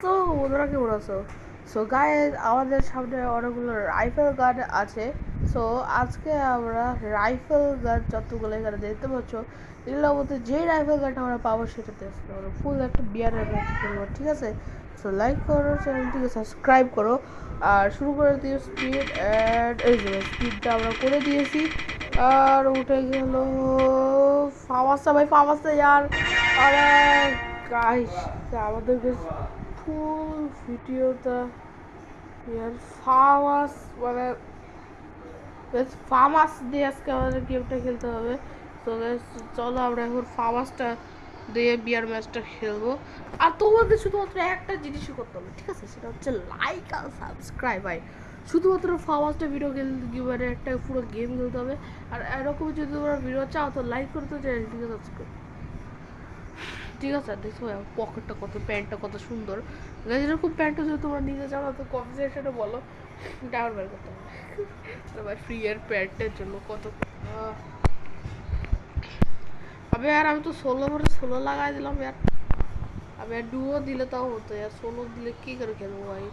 তো বন্ধুরা কেমন আছো? সো গাইস, আমাদের সামনে অনেকগুলো রাইফেল গান আছে। সো আজকে আমরা রাইফেল গান যতগুলো এখানে দেখতে পাচ্ছ, এগুলোর মধ্যে যে রাইফেল গানটা আমরা পাবো সেটাতে আমরা ফুল একটা বিয়ারের ম্যাচ করবো, ঠিক আছে? সো লাইক করো, চ্যানেলটিকে সাবস্ক্রাইব করো, আর শুরু করে দিও স্পিড। অ্যান্ড এই যে স্পিডটা আমরা করে দিয়েছি। আর উঠে গেল ফামাসটা, ভাই ফামাসটা ইয়ার। আরে গাইস, আমাদেরকে ফুল ভিডিওটা ইয়ার ফামাস মানে বেশ ফামাস দিয়ে আজকে আমাদের গেমটা খেলতে হবে। তো চলো আমরা এখন ফামাসটা দিয়ে বিয়ার ম্যাচটা খেলবো। আর তোমাদের শুধুমাত্র একটা জিনিসই করতে হবে, ঠিক আছে? সেটা হচ্ছে লাইক আর সাবস্ক্রাইব। ভাই শুধুমাত্র ফামাসটা ভিডিও খেলতে মানে একটা পুরো গেম খেলতে হবে। আর এরকম যদি তোমরা ভিডিও চাও তো লাইক করতে চাই, ঠিক আছে? সাবস্ক্রাইব, ঠিক আছে? দেখো পকেটটা কত, প্যান্টটা কত সুন্দর। এরকম প্যান্টটা যদি তোমরা নিতে চাও তো কমেন্ট সেকশনে বলো, ডাউন বের করতে হবে। ভাই ফ্রি এর প্যান্টের জন্য কত अबे यार আমি তো 16 লাগাই দিলাম यार। अब यार डुओ दिले তাও হতো यार, 16 দিলে কি করে খেলবো ভাই?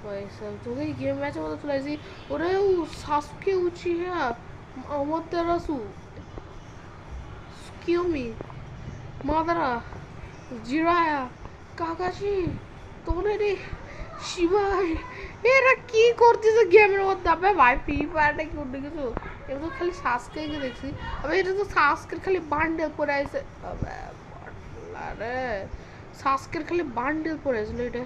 ভাই সব তো এই গেম ম্যাচের মধ্যে চলে আসি। ওরে সাসকে উচিয়া আমাতেরাসু কিউমি মাদারা জিরায়া কাকাশি তোরে শিবাই, এরা কি করতেছে গেমের মধ্যে? আবে ভাই ফ্রি ফায়ারটা কি উঠে গেছো? এটা তো খালি সাসকে দেখছি। আবে এটা তো সাসকের খালি বান্ডেল পরে আছে। আরে সাসকের খালি বান্ডেল পরে আছে এটা।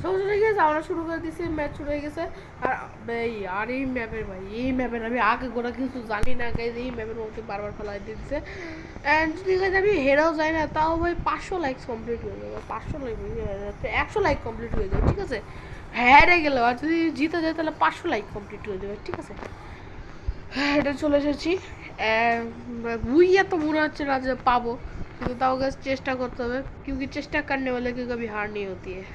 সমস্যা হয়ে গেছে, আমরা শুরু করে দিয়েছি, ম্যাচ শুরু হয়ে গেছে। আর ভাই আর এই ম্যাপের, ভাই এই ম্যাপের আমি আগে গোড়া কিছু জানি না গাইজ, এই ম্যাপের মধ্যে বারবার ফেলাই দিচ্ছে। অ্যান্ড যদি গাইজ আমি হেরেও যাই না, তাও ভাই 500 লাইক কমপ্লিট হয়ে যাবে। 500 লাইক 100 লাইক কমপ্লিট হয়ে যাবে, ঠিক আছে? হেরে গেলে আর যদি জিতে যায় তাহলে 500 লাইক কমপ্লিট হয়ে যাবে, ঠিক আছে? এটা চলে এসেছি। বুইয়া তো মনে হচ্ছে না যে পাবো, কিন্তু তাও গাছ চেষ্টা করতে হবে, क्योंकि চেষ্টা करने वाले की कभी हार नहीं होती है।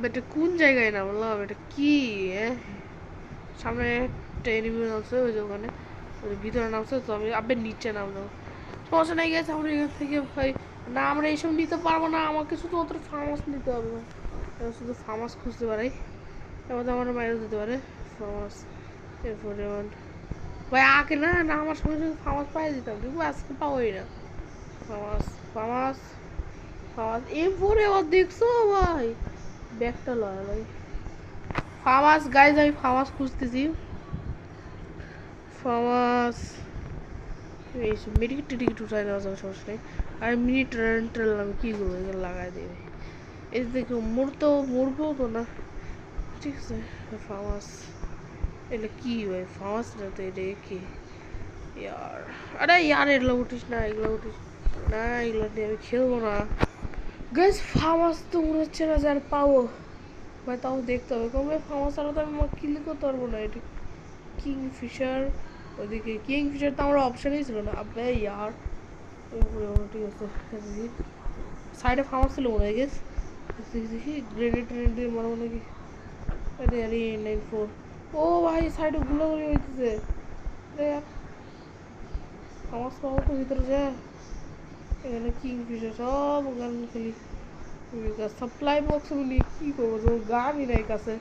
এটা কোন জায়গায় নামলাম? এটা কি সামনে একটা এনিমি নামছে, ওই যে ওখানে ভিতরে নামছে, তো আমি আবার নিচে নামলাম। সমস্যা নেই গেছে, আমরা এখান থেকে ভাই না, আমরা এইসব নিতে পারবো না, আমাকে শুধুমাত্র ফার্মাস নিতে হবে। ভাই শুধু ফার্মাস খুঁজতে পারি, এবার আমার বাইরে দিতে পারে ফার্মাস। এরপরে ভাই আগে না না আমার সঙ্গে সঙ্গে ফার্মাস পাই দিতাম, কিন্তু আজকে পাবোই না। ফার্মাস ফার্মাস ফার্মাস এরপরে ও দেখছো ভাই ব্যাগটা লয় ভাই। ফার্মাস গাইজ, আমি ফার্মাস খুঁজতেছি। ফার্মাস এই মেডিকেট টিকিট উঠাই দেওয়া যাবে, সমস্যা নেই। আর মিনিট রেন্টাল আমি কী করবো, এগুলো লাগাই দেবে। এই দেখো মরবো তো না, ঠিক আছে? ফার্মাস এটা কি ভাই? ফার্মাস না তো, এটা কি ইয়ার? আরে ইয়ার এগুলো উঠিস না, এগুলো উঠিস না, এগুলো দিয়ে আমি খেলবো না গাইজ। ফার্মাস তো মনে হচ্ছে না যে আর পাবো ভাই, তাও দেখতে হবে কবে ফার্মাস ছাড়া তো আমি কিল করতে পারবো না। এটা কিংফিশার, ওইদিকে কিংফিশার তো আমার অপশানই ছিল না। আবে ইয়ার ঠিক আছে, সাইডে ফার্মাস ছিল মনে হয় গেছে। দেখি গ্রেনেড ট্রেনেড দিয়ে মারবো নাকি? আরে আরে 94, ও ভাই সাইডে গুলোগুলি হইতেছে। আরে ফার্মাস পাবো তো ভিতরে যা। এখানে কিংফিশার সব গান খেলি, সাপ্লাই বক্স নিয়ে কী করবো, তোমার গানই নাই কাছে।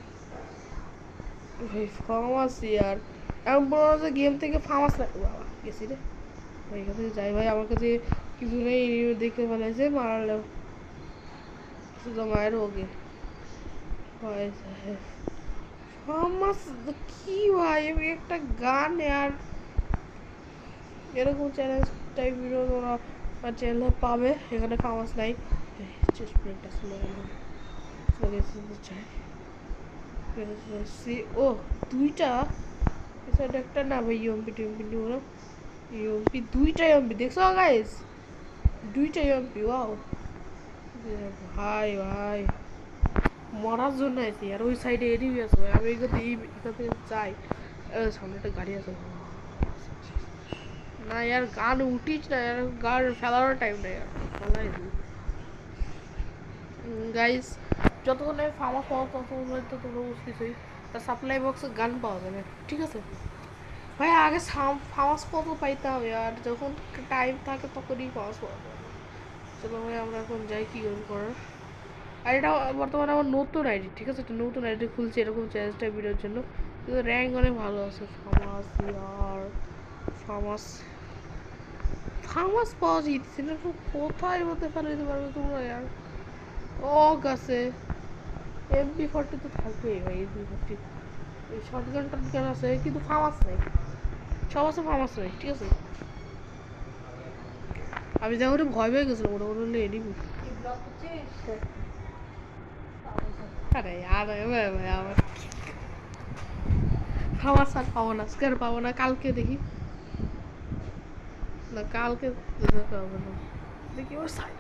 ভাই ফার্মাস ইয়ার এমন বড় যে গেম থেকে ফার্মাস লাগে বাবা, গেছি রে ভাই। এখান থেকে যাই ভাই, আমার কাছে কিছু নেই, দেখে ফেলেছে মারালেও শুধু মায়ের ওকে ভাই। ফার্মাস কি ভাই? আমি একটা গান আর এরকম চ্যালেঞ্জ টাইপ ভিডিও তোমরা চ্যানেলে পাবে, এখানে ফার্মাস নাই। চেস্ট প্লেটটা চাই ও দুইটা সাইড একটা না ভাই, ইউএমপি টিএমপি নিব না। ইউএমপি দুইটা ইউএমপি দেখছো গাইস, দুইটা ইউএমপি ওয়াও ভাই। ভাই মরার জন্য আছি আর ওই সাইডে এনিমি আছে ভাই, আমি এখান থেকে যাই। সামনে একটা গাড়ি আছে না यार, গান উঠিস না यार, গান ফেলারও টাইম নেই আর ফেলাই গাইস। যতক্ষণ আমি ফার্মাস পাওয়া ততক্ষণ তো তোমরা বুঝতেছই, তার সাপ্লাই বক্সে গান পাওয়া যাবে, ঠিক আছে ভাই? আগে ফার্মাস কত পাইতাম আর যখন টাইম থাকে তখনই ফার্মাস পাওয়া যাবে। চলো ভাই আমরা এখন যাই কি করার। আর এটা বর্তমানে আমার নতুন আইডি, ঠিক আছে, একটা নতুন আইডি খুলছে এরকম চ্যালেঞ্জটা ভিডিওর জন্য, কিন্তু র্যাঙ্ক অনেক ভালো আছে। ফামাস ইয়ার, ফামাস ফামাস পাওয়া যাইতেছে না, কোথায় হতে পারে দিতে পারবে তোমরা ইয়ার। ওক আছে, MP40 তো থাকবেই ভাই, MP40 এই শর্টগান টটগান আছে, কিন্তু ফামাস নেই, সব আছে ফামাস নেই, ঠিক আছে। আমি যখন ভয় পেয়ে গেছিলাম ওটা ওটা এনিমি। আরে আর ভাই আমার ফামাস আর পাবো না, স্কার পাবো না, কালকে দেখি না, কালকে দেখা হবে না, দেখি ওর সাইড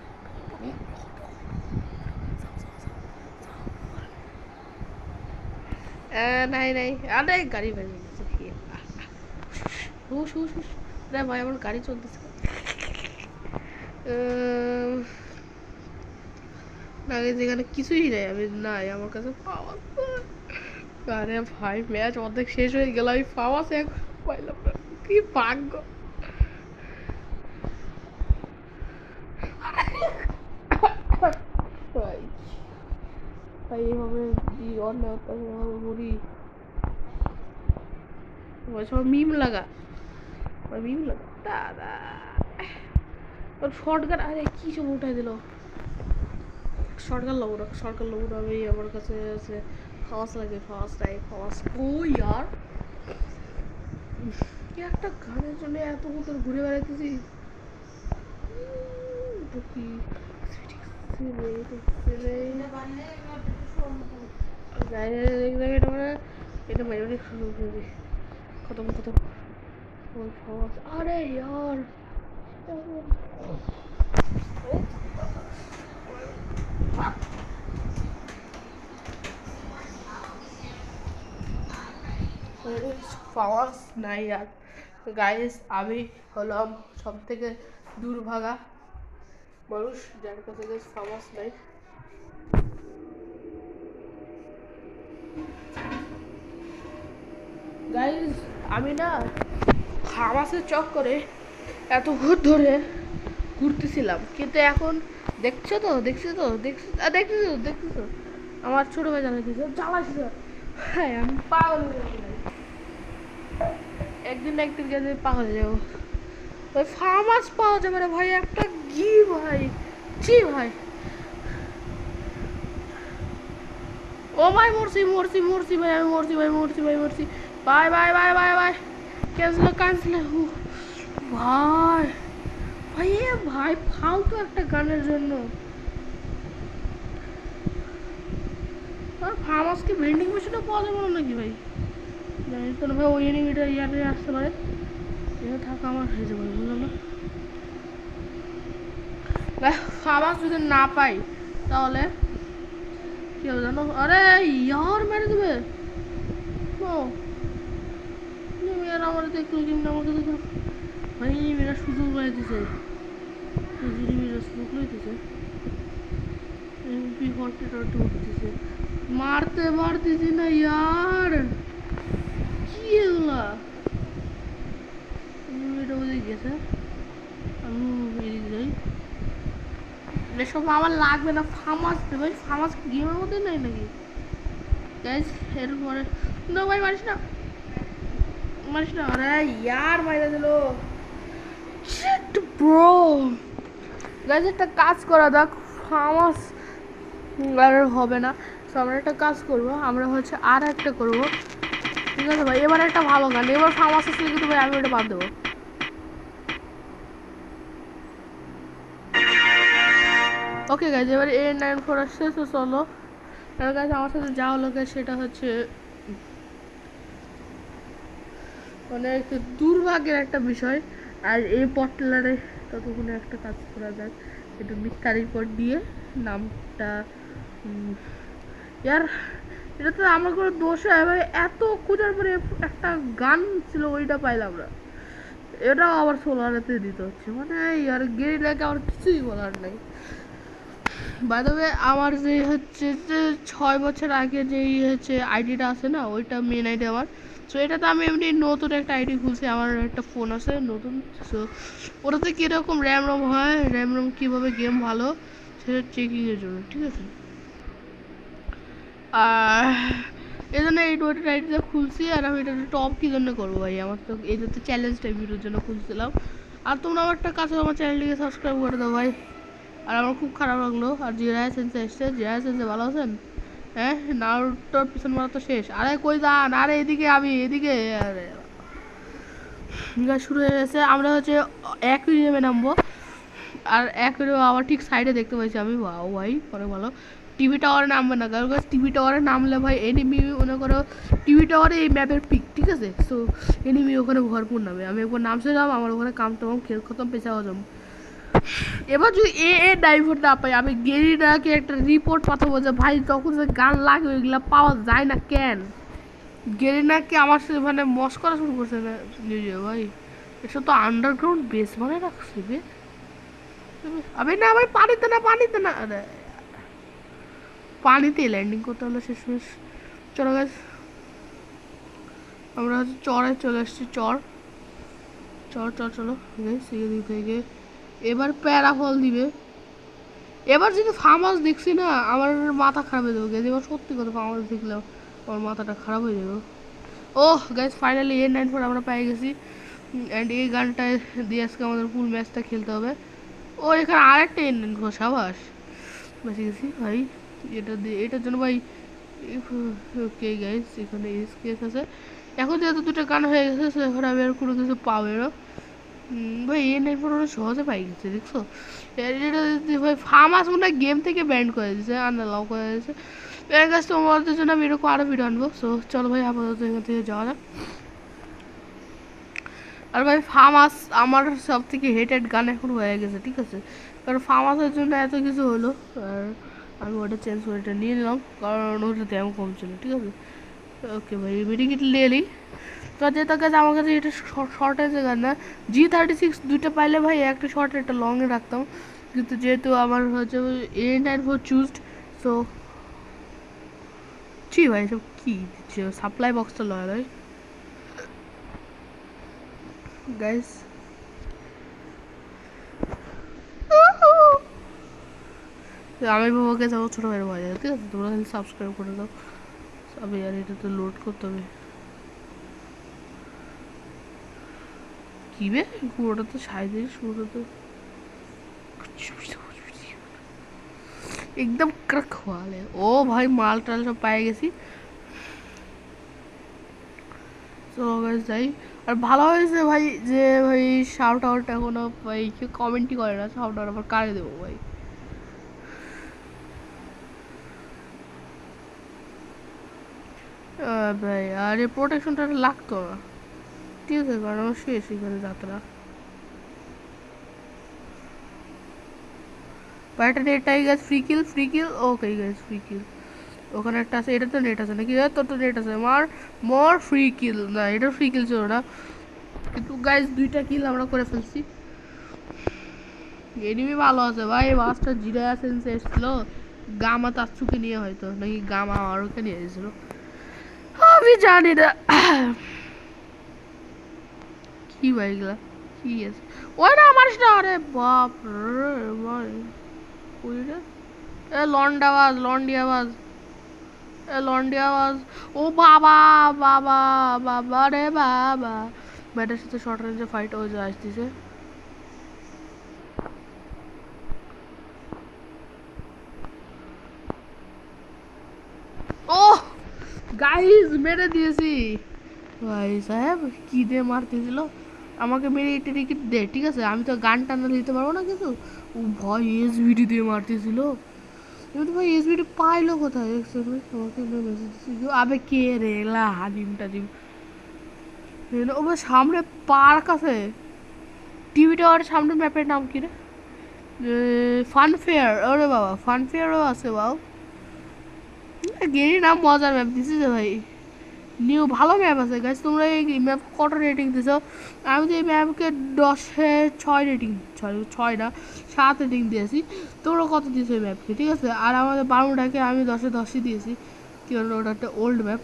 নাই নাই, আরে গাড়ি বেরিয়ে গেছে, হুস হুস হুস, রে ভাই আমার গাড়ি চলতেছে না, যেখানে কিছুই নেই, আমি নাই আমার কাছে পাওয়া। আরে ভাই ম্যাচ অর্ধেক শেষ হয়ে গেল, আমি ফাওয়াস এক পাইলাম না, কি ভাগ্য। ভাই ভাই এইভাবে অন্যায় অত্যাচার এভাবে মরি, সব মিম লাগা, মিম লাগা দাদা। ওর শর্টগান, আরে কি সব উঠাই দিল, শর্টগান লবো না, শর্টগান লবো না, আমি আমার কাছে আছে ফাওয়াস লাগে, ফাওয়াস নাই, ফাওয়াস ও ইয়ার, একটা গানের জন্য এত মতন ঘুরে বেড়াইতেছি। খতম খতম, আরে ইয়ার ফাওয়াস নাই আর গাইস, আমি হলাম সব থেকে দুর্ভাগা মানুষ যার কাছে ফাওয়াস নাই। গাইস আমি না ফাওয়াসের চক্করে এত ভোর ধরে ঘুরতেছিলাম, কিন্তু এখন দেখছো তো আমার ছোট ভাই জ্বালাইছে, হ্যাঁ আমি পাগল হয়ে যাবো, একদিন না একদিন গেলে পাগল হয়ে যাবো ভাই। ফার্মাস পাওয়া যাবে না ভাই, একটা ঘি ভাই, জি ভাই, ও ভাই মরছি মরছি মরছি ভাই, আমি মরছি ভাই, মরছি ভাই, মরছি, bye bye bye bye bye, cancel cancel ভাই, ভাই এ ভাই ফালতু একটা গানের জন্য ফার্মাসকে ভেন্ডিং মেশিনও পাওয়া যাবে না নাকি ভাই, জানি তো না ভাই, ওই এনিমিটা ইয়ারে আসতে পারে, এটা থাকা আমার হয়ে যাবে, বুঝলাম না ভাই। ফার্মাস যদি না পাই তাহলে কি হবে জানো, আরে ইয়ার মেরে দেবে, আমার দেখলো কেমন, আমাকে দেখো ভাই, মেয়েরা সুযোগ পাইতেছে, মেয়েরা সুযোগ পাইতেছে, MP40 উঠতেছে, মারতে পারতেছি না ইয়ার, কি এগুলা, এটা ওদিকে গেছে, আমি এদিকে যাই, এসব আমার লাগবে না, ফার্মাস ভাই, ফার্মাস গেমের মধ্যে নাই নাকি গাইস, এরপরে না ভাই মারিস না, মারিস না, আরে ইয়ার মাইরা দিল, শিট ব্রো। গাইস একটা কাজ করা যাক, ফার্মাস আর হবে না, তো আমরা একটা কাজ করবো, আমরা হচ্ছে আর একটা করবো, ঠিক আছে ভাই, এবার একটা ভালো গান, এবার ফার্মাস আসলে কিন্তু ভাই আমি ওটা বাদ দেবো। ওকে গাইজ, এবার A94 আসছে, তো চলো গাইজ আমার সাথে যা হলো গাইজ সেটা হচ্ছে অনেক দুর্ভাগ্যের একটা বিষয়। আর এই পটলারে ততক্ষণে একটা কাজ করা যাক, এটা মিথ্যা রিপোর্ট দিয়ে নামটা, ইয়ার এটা তো আমার কোনো দোষ হয় ভাই, এত খোঁজার পরে একটা গান ছিল ওইটা পাইলাম না, এটাও আবার সোলারেতে দিতে হচ্ছে, মানে ইয়ার গেরিলাকে আমার কিছুই বলার নাই। বাই দ্য ওয়ে আমার যে হচ্ছে যে 6 বছর আগে যেই হচ্ছে আইডিটা আছে না, ওইটা মেন আইডি আমার, সো এটাতে আমি এমনি নতুন একটা আইডি খুলছি, আমার একটা ফোন আছে নতুন। সো ওটাতে কীরকম র্যাম রম হয়, র্যাম রম কীভাবে গেম ভালো সেটা চেকিংয়ের জন্য, ঠিক আছে। আর এই জন্য এই নতুন আইডিটা খুলছি। আর আমি এটা টপ কী জন্য করবো ভাই, আমার তো এটা তো চ্যালেঞ্জ টাইপ ভিডিওর জন্য খুলছিলাম। আর তোমরা আমার একটা কাছে আমার চ্যানেলটিকে সাবস্ক্রাইব করে দাও ভাই। আর আমার খুব খারাপ লাগলো। আর জিরায় সেন্সে এসছে, জিরায় সেন্সে ভালো আছেন? হ্যাঁ, নারুটোর পিছন মারা তো শেষ। আরে কই যান? আরে এদিকে, আমি এদিকে। আরে শুরু হয়ে গেছে। আমরা হচ্ছে অ্যাকুয়ারিয়ামে নামবো। আর অ্যাকুয়ারিয়াম আবার ঠিক সাইডে দেখতে পাইছি আমি। ওয়াও ভাই, অনেক ভালো। টিভি টাওয়ারে নামবে না, কারণ টিভি টাওয়ারে নামলে ভাই এনিমি মনে করো টিভি টাওয়ারে এই ম্যাপের পিক, ঠিক আছে। সো এনিমি ওখানে ভরপুর নামে। আমি একবার নামছিলাম, আমার ওখানে কাম টাম খেল খতম, পেঁচা হজম। এবার যদি ডাইভার না পাই, আমি গেরিনাকে একটা রিপোর্ট পাঠাবো যে ভাই তখন যে গান লাগে ওইগুলো পাওয়া যায় না কেন। গেরিনাকে আমার সাথে মানে মস্করা শুরু করছে না নিজে ভাই। এসব তো আন্ডারগ্রাউন্ড বেস মানে রাখছি বে। আবে না ভাই, পানিতে না, পানিতে না। আরে পানিতে ল্যান্ডিং করতে হলো শেষমেশ। চলো গাছ, আমরা হচ্ছে চরে চলে এসেছি। চর চর চর চলো দিক থেকে এবার প্যারাফল দিবে। এবার যদি ফার্ম হাউস দেখছি না, আমার মাথা খারাপ হয়ে যাবে গাইজ। এবার সত্যি কথা, ফার্ম হাউস দেখলেও আমার মাথাটা খারাপ হয়ে যাবে। ওহ গাইজ, ফাইনালি A94 আমরা পেয়ে গেছি। অ্যান্ড এই গানটা দিয়ে আজকে আমাদের ফুল ম্যাচটা খেলতে হবে। ও এখানে আরেকটা A94, সাবাস, বেঁচে গেছি ভাই। এটা দিয়ে এটার জন্য ভাই। ওকে গাইজ, এখানে স্কেচ আছে। এখন যেহেতু দুটো গান হয়ে গেছে, এখন আমি আর কোনো কিছু পাবো না ভাই। A94 ওরা সহজে পাই গেছে, দেখছো। ভাই ফার্ম হাউস মনে হয় গেম থেকে ব্যান্ড করে দিয়েছে, আনলাও করে দিয়েছে। এর কাছে তোমাদের জন্য আমি এরকম আরও ভিডিও আনবো। সো চলো ভাই, আপাতত এখান থেকে যাওয়া যাক। আর ভাই ফার্ম হাউস আমার সব থেকে হেটেড গান এখন হয়ে গেছে, ঠিক আছে। কারণ ফার্ম হাউসের জন্য এত কিছু হলো, আর আমি ওটা চেঞ্জ করে এটা নিয়ে নিলাম, কারণ ওটা দাম কম ছিল, ঠিক আছে। ওকে ভাই, মেডিকেট নিয়ে নিই। তো যেটা কাছে আমার কাছে এটা শর্টেজে গান না। G36 দুইটা পাইলে ভাই, একটা শর্ট একটা লংয়ে রাখতাম, কিন্তু যেহেতু আমার হচ্ছে A94 চুজড। সো ছি ভাই, সব কী দিচ্ছে সাপ্লাই বক্সটা লয় ভাই গাইস। আমি বাবাকে যাবো ছোটো ভাইয়ের বাজার, ঠিক আছে। তোমরা খালি সাবস্ক্রাইব করে দাও। আমি আর এটা তো লোড করতে হবে কি বে, পুরোটা তো সাইজে, পুরোটা তো একদম ক্রক হওয়ালে। ও ভাই, মাল টাল সব পাই গেছি। তো যাই। আর ভালো হয়েছে ভাই যে ভাই শাউট আউট এখনো ভাই কেউ কমেন্টই করে না। শাউট আউট আবার কারে দেবো ভাই। ভাই আর এই প্রোটেকশনটা লাগতো না, ঠিক আছে, কারণ আমার শেষ এখানে যাত্রা। বাট এটাই গাছ ফ্রি কিল। ওকে গাছ ফ্রি কিল। ওখানে একটা আছে, এটা তো নেট আছে নাকি? তোর তো নেট আছে। মোর ফ্রি কিল না, এটা ফ্রি কিল ছিল না, কিন্তু গাইজ দুইটা কিল আমরা করে ফেলছি। এনিমি ভালো আছে ভাই। মাস্টার জিরা সেন্সে এসেছিল গামা তাচ্ছুকে নিয়ে, হয়তো নাকি গামা আরোকে নিয়ে এসেছিল, আমি জানি না। কি ভাই এগুলা কি আছে? ওই না আমার সাথে, আরে বাপ রে ভাই, ওই রে এ লন্ডাবাজ, লন্ডিয়াবাজ, এ লন্ডিয়াবাজ। ও বাবা বাবা বাবা রে বাবা। ব্যাটের সাথে শর্ট রেঞ্জে ফাইট হয়ে যায় আসতেছে। ওহ গাইজ, মেরে দিয়েছি ভাই সাহেব। কি দিয়ে মারতেছিল আমাকে, মেরে এটা টিকিট দে, ঠিক আছে। আমি তো গান টানা দিতে পারবো না কিছু। ও ভাই SVD দিয়ে মারতেছিল। কিন্তু ভাই SVD পাইলো কোথায়? আমাকে মেসেজ দিচ্ছিল, আবে কে রে এলা হাজিম টাজিম। ও ভাই সামনে পার্ক আছে, টিভি টাওয়ার সামনে। ম্যাপের নাম কি রে? ফানফেয়ার। ওরে বাবা, ফানফেয়ারও আছে। বাবা গেরি নাম, মজার ম্যাপ দিছি যে ভাই। নিউ ভালো ম্যাপ আছে গাইজ। তোমরা এই ম্যাপ কত রেটিং দিছো? আমি তো এই ম্যাপকে 10-এ 6 রেটিং, 6 না 7 রেটিং দিয়েছি। তোমরা কত দিয়েছো এই ম্যাপকে, ঠিক আছে। আর আমাদের বারোটাকে আমি 10-এ 10ই দিয়েছি, কি বলবো, ওটা একটা ওল্ড ম্যাপ।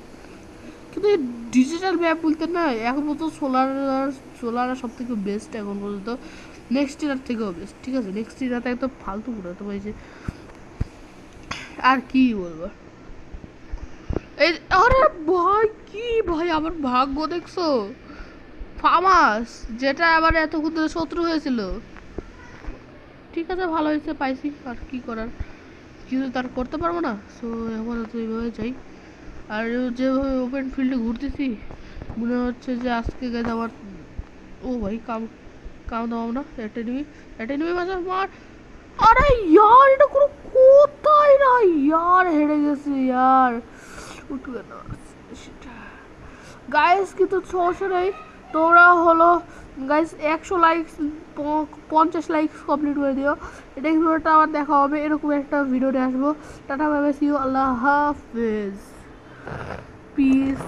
কিন্তু ডিজিটাল ম্যাপ বলতে না এখন পর্যন্ত সোলার সব থেকে বেস্ট এখন পর্যন্ত, নেক্সট ইয়ার থেকেও বেস্ট। ঠিক আছে, নেক্সট ইয়ারতে একদম ফালতু করে তো হয়েছে, আর কি বলবো। এই আরে ভাই কি ভাই আমার ভাগ্য দেখছো, ফামাস যেটা আবার এতক্ষণ ধরে শত্রু হয়েছিল। ঠিক আছে ভালো হয়েছে পাইছি, আর কি করার, কিছু তার করতে পারবো না। সো এখন তো এইভাবে যাই, আর যেভাবে ওপেন ফিল্ডে ঘুরতেছি মনে হচ্ছে যে আজকে গেছে আমার। ও ভাই কাম কাম দাও না, এটা নিবি মাঝে মার। আরে ইয়ার এটা কোনো কোথায় না ইয়ার, হেরে গেছে ইয়ার, উঠবে না গাইস। কিন্তু সমস্যা নেই, তোমরা হলো গাইস 100 লাইকস 50 লাইকস কমপ্লিট করে দিও। এটা ভিডিওটা আবার দেখা হবে, এরকম একটা ভিডিও নিয়ে আসবো। Ta-ta bye bye, see you, আল্লাহ হাফেজ, পিস।